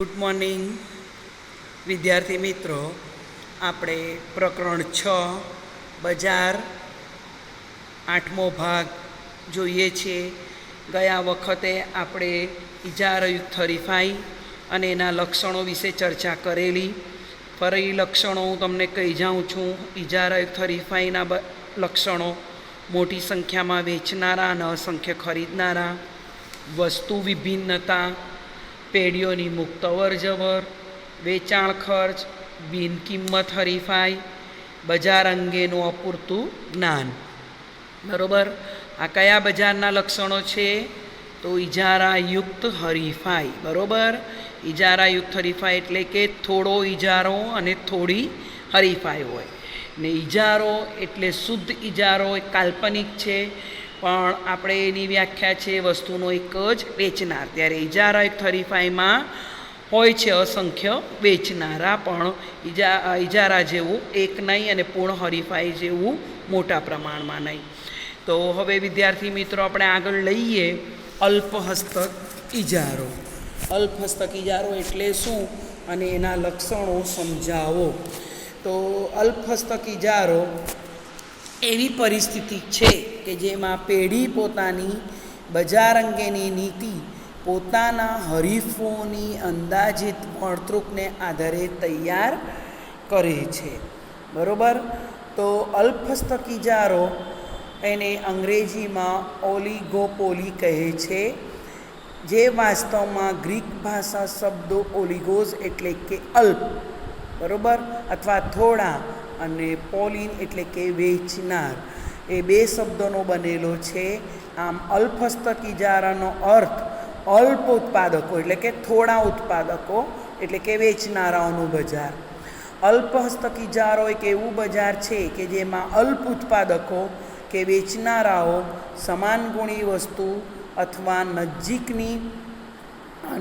Good morning વિદ્યાર્થી મિત્રો, આપણે પ્રકરણ 6 બજાર 8મો ભાગ જોઈએ છીએ. ગયા વખતે આપણે ઇજારાયુક્ત હરીફાઈ અને એના લક્ષણો વિશે ચર્ચા કરેલી. ફરી લક્ષણો હું તમને કહી જાઉં છું. ઇજારાયુક્ત હરીફાઈના લક્ષણો: મોટી સંખ્યામાં વેચનારા અને અસંખ્ય ખરીદનારા, વસ્તુ વિભિન્નતા, પેઢીઓની મુક્ત અવરજવર, વેચાણ ખર્ચ, બિનકિંમત હરીફાઈ, બજાર અંગેનું અપૂરતું જ્ઞાન. બરાબર, આ કયા બજારના લક્ષણો છે? તો ઇજારાયુક્ત હરીફાઈ. બરાબર, ઇજારાયુક્ત હરીફાઈ એટલે કે થોડો ઇજારો અને થોડી હરીફાઈ હોય. ને ઇજારો એટલે શુદ્ધ ઇજારો, એ કાલ્પનિક છે, પણ આપણે એની વ્યાખ્યા છે વસ્તુનો એક જ વેચનાર. ત્યારે ઇજારાયુક્ત હરીફાઈમાં હોય છે અસંખ્ય વેચનારા, પણ ઇજારા જેવું એક નહીં અને પૂર્ણ હરીફાઈ જેવું મોટા પ્રમાણમાં નહીં. તો હવે વિદ્યાર્થી મિત્રો, આપણે આગળ લઈએ અલ્પહસ્તક ઇજારો. અલ્પહસ્તક ઇજારો એટલે શું અને એના લક્ષણો સમજાવો. તો અલ્પહસ્તક ઇજારો એવી પરિસ્થિતિ છે કે જેમાં પેઢી પોતાની બજાર અંગેની નીતિ પોતાના હરીફોની અંદાજિત મળતૃકને આધારે તૈયાર કરે છે. બરાબર, તો અલ્પહસ્તક ઇજારો એને અંગ્રેજીમાં ઓલિગોપોલી કહે છે, જે વાસ્તવમાં ગ્રીક ભાષા શબ્દો ઓલિગોઝ એટલે કે અલ્પ, બરાબર, અથવા થોડા, અને પોલિન એટલે કે વેચનાર, એ બે શબ્દોનો બનેલો છે. આમ અલ્પહસ્તક ઇજારાનો અર્થ અલ્પ ઉત્પાદકો એટલે કે થોડા ઉત્પાદકો એટલે કે વેચનારાઓનું બજાર. અલ્પહસ્તક ઇજારો એક એવું બજાર છે કે જેમાં અલ્પ ઉત્પાદકો કે વેચનારાઓ સમાન ગુણી વસ્તુ અથવા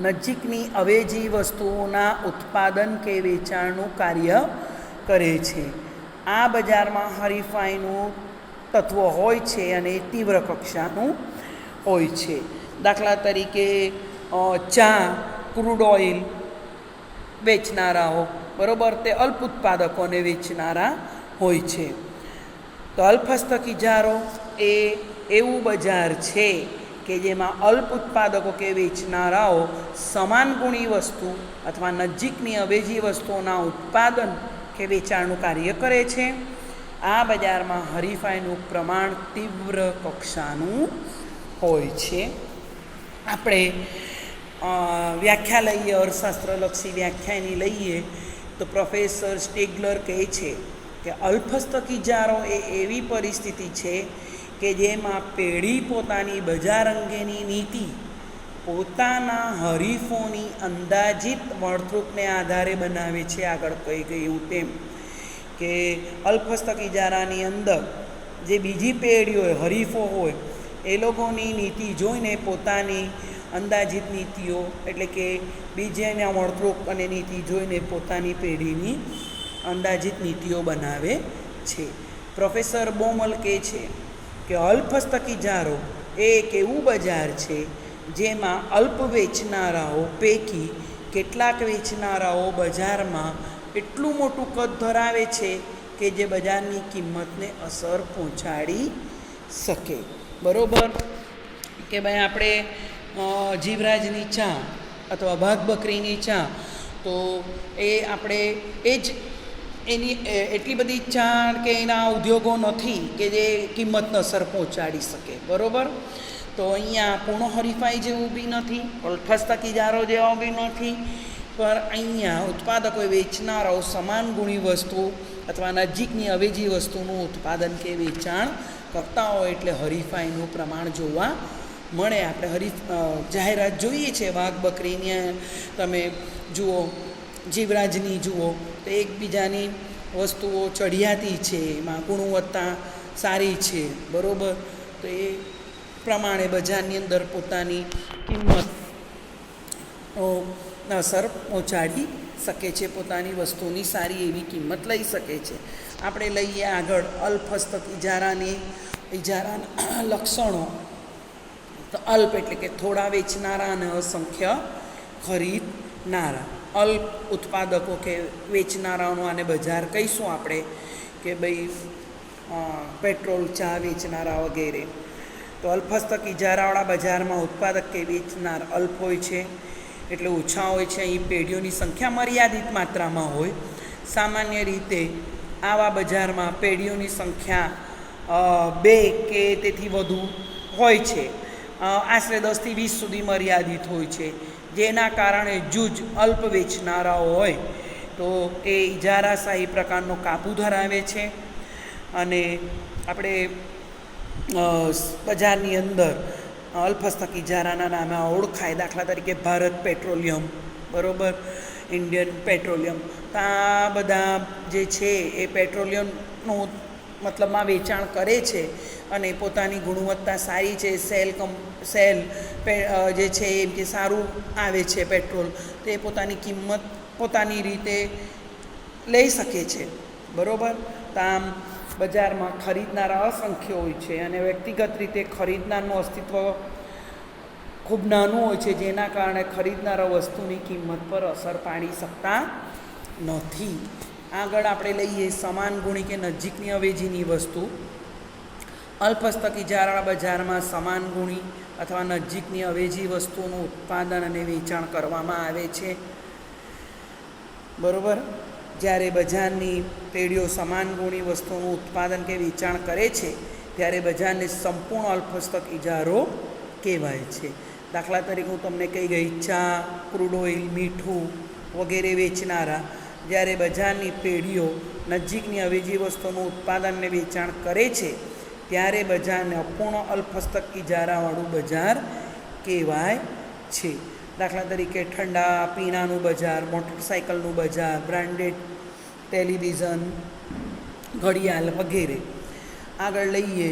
નજીકની અવેજી વસ્તુઓના ઉત્પાદન કે વેચાણનું કાર્ય કરે છે. આ બજારમાં હરીફાઈનું તત્વ હોય છે અને તીવ્ર કક્ષાનું હોય છે. દાખલા તરીકે ચા, ક્રૂડ ઓઇલ વેચનારાઓ, બરાબર, તે અલ્પ ઉત્પાદકોને વેચનારા હોય છે. તો અલ્પહસ્તક ઇજારો એ એવું બજાર છે કે જેમાં અલ્પ ઉત્પાદકો કે વેચનારાઓ સમાન ગુણી વસ્તુ અથવા નજીકની અવેજી વસ્તુઓના ઉત્પાદન કે વેચાણનું કાર્ય કરે છે. આ બજારમાં હરીફાઈનું પ્રમાણ તીવ્ર કક્ષાનું હોય છે. આપણે વ્યાખ્યા લઈએ, અર્થશાસ્ત્રલક્ષી વ્યાખ્યાની લઈએ તો પ્રોફેસર સ્ટેગલર કહે છે કે અલ્પહસ્તક ઇજારો એ એવી પરિસ્થિતિ છે કે જેમાં પેઢી પોતાની બજાર અંગેની નીતિ પોતાના હરીફોની અંદાજિત મળતૃકને આધારે બનાવે છે. આગળ કહી ગયું તેમ કે અલ્પહસ્તક ઇજારાની અંદર જે બીજી પેઢીઓ હોય, હરીફો હોય, એ લોકોની નીતિ જોઈને પોતાની અંદાજિત નીતિઓ એટલે કે બીજાના મળતૃક અને નીતિ જોઈને પોતાની પેઢીની અંદાજિત નીતિઓ બનાવે છે. પ્રોફેસર બોમલ કહે છે કે અલ્પહસ્તક ઇજારો એ એક એવું બજાર છે જેમાં અલ્પ વેચનારાઓ પૈકી કેટલાક વેચનારાઓ બજારમાં એટલું મોટું કદ ધરાવે છે કે જે બજારની કિંમતને અસર પહોંચાડી શકે. બરાબર, કે ભાઈ આપણે જીવરાજની ચા અથવા ભાગ બકરીની ચા, તો એ આપણે એની એટલી બધી ચા કે એના ઉદ્યોગો નથી કે જે કિંમતને અસર પહોંચાડી શકે. બરાબર, તો અહીંયા પૂર્ણ હરીફાઈ જેવું બી નથી, અલ્પહસ્તક ઇજારો જેવો બી નથી, પણ અહીંયા ઉત્પાદકો વેચનારાઓ સમાન ગુણી વસ્તુ અથવા નજીકની અવેજી વસ્તુનું ઉત્પાદન કે વેચાણ કરતા હોય એટલે હરીફાઈનું પ્રમાણ જોવા મળે. આપણે જાહેરાત જોઈએ છે વાઘ બકરીની, તમે જુઓ, જીવરાજની જુઓ, તો એકબીજાની વસ્તુઓ ચઢિયાતી છે, એમાં ગુણવત્તા સારી છે. બરાબર, તો એ પ્રમાણે બજારની અંદર પોતાની કિંમત અસર પહોંચાડી શકે છે, પોતાની વસ્તુની સારી એવી કિંમત લઈ શકે છે. આપણે લઈએ આગળ અલ્પહસ્તક ઇજારાના લક્ષણો. તો અલ્પ એટલે કે થોડા વેચનારા અને અસંખ્ય નારા, અલ્પ ઉત્પાદકો કે વેચનારાઓનું આને બજાર કહીશું આપણે કે ભાઈ પેટ્રોલ, ચા વેચનારા વગેરે. તો અલ્પહસ્તક ઇજારાવાળા બજારમાં ઉત્પાદક કે વેચનાર અલ્પ હોય છે, એટલે ઓછા હોય છે. અહીં પેઢીઓની સંખ્યા મર્યાદિત માત્રામાં હોય. સામાન્ય રીતે આવા બજારમાં પેઢીઓની સંખ્યા 2 કે તેથી વધુ હોય છે. આશરે 10થી 20 સુધી મર્યાદિત હોય છે, જેના કારણે જૂજ અલ્પ વેચનારાઓ હોય તો એ ઇજારાશાહી પ્રકારનો કાબુ ધરાવે છે. અને આપણે બજારની અંદર અલ્પહસ્તક ઇજારાના નામે ઓળખાય. દાખલા તરીકે ભારત પેટ્રોલિયમ, બરાબર, ઇન્ડિયન પેટ્રોલિયમ. તો આ બધા જે છે એ પેટ્રોલિયમનું મતલબમાં વેચાણ કરે છે અને પોતાની ગુણવત્તા સારી છે, સેલ જે છે એમ કે સારું આવે છે પેટ્રોલ, તો એ પોતાની કિંમત પોતાની રીતે લઈ શકે છે, બરાબર. તો આમ બજારમાં ખરીદનારા અસંખ્ય હોય છે અને વ્યક્તિગત રીતે ખરીદનારનું અસ્તિત્વ ખૂબ નાનું હોય છે, જેના કારણે ખરીદનારા વસ્તુની કિંમત પર અસર પાડી શકતા નથી. આગળ આપણે લઈએ સમાન ગુણી કે નજીકની અવેજીની વસ્તુ. અલ્પહસ્તક ઇજારાવાળા બજારમાં સમાન ગુણી અથવા નજીકની અવેજી વસ્તુનું ઉત્પાદન અને વેચાણ કરવામાં આવે છે, બરાબર. જ્યારે બજારની પેઢીઓ સમાન ગુણી વસ્તુનું ઉત્પાદન કે વેચાણ કરે છે ત્યારે બજારને સંપૂર્ણ અલ્પહસ્તક ઇજારો કહેવાય છે. દાખલા તરીકે હું તમને કહી ગઈ, ચા, ક્રૂડ ઓઇલ, મીઠું વગેરે વેચનારા જ્યારે બજારની પેઢીઓ નજીકની અવેજી વસ્તુનું ઉત્પાદન અને વેચાણ કરે છે ત્યારે બજારને અપૂર્ણ અલ્પહસ્તક ઇજારાવાળું બજાર કહેવાય છે. દાખલા તરીકે ઠંડા પીણાનું બજાર, મોટરસાઇકલનું બજાર, બ્રાન્ડેડ ટેલિવિઝન, ઘડિયાળ વગેરે. આગળ લઈએ,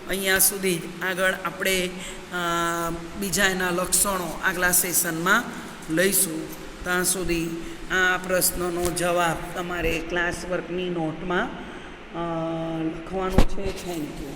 અહીંયા સુધી આગળ આપણે બીજા એના લક્ષણો આગલા સેશનમાં લઈશું. ત્યાં સુધી આ પ્રશ્નનો જવાબ તમારે ક્લાસ વર્કની નોટમાં લખવાનો છે. Thank you.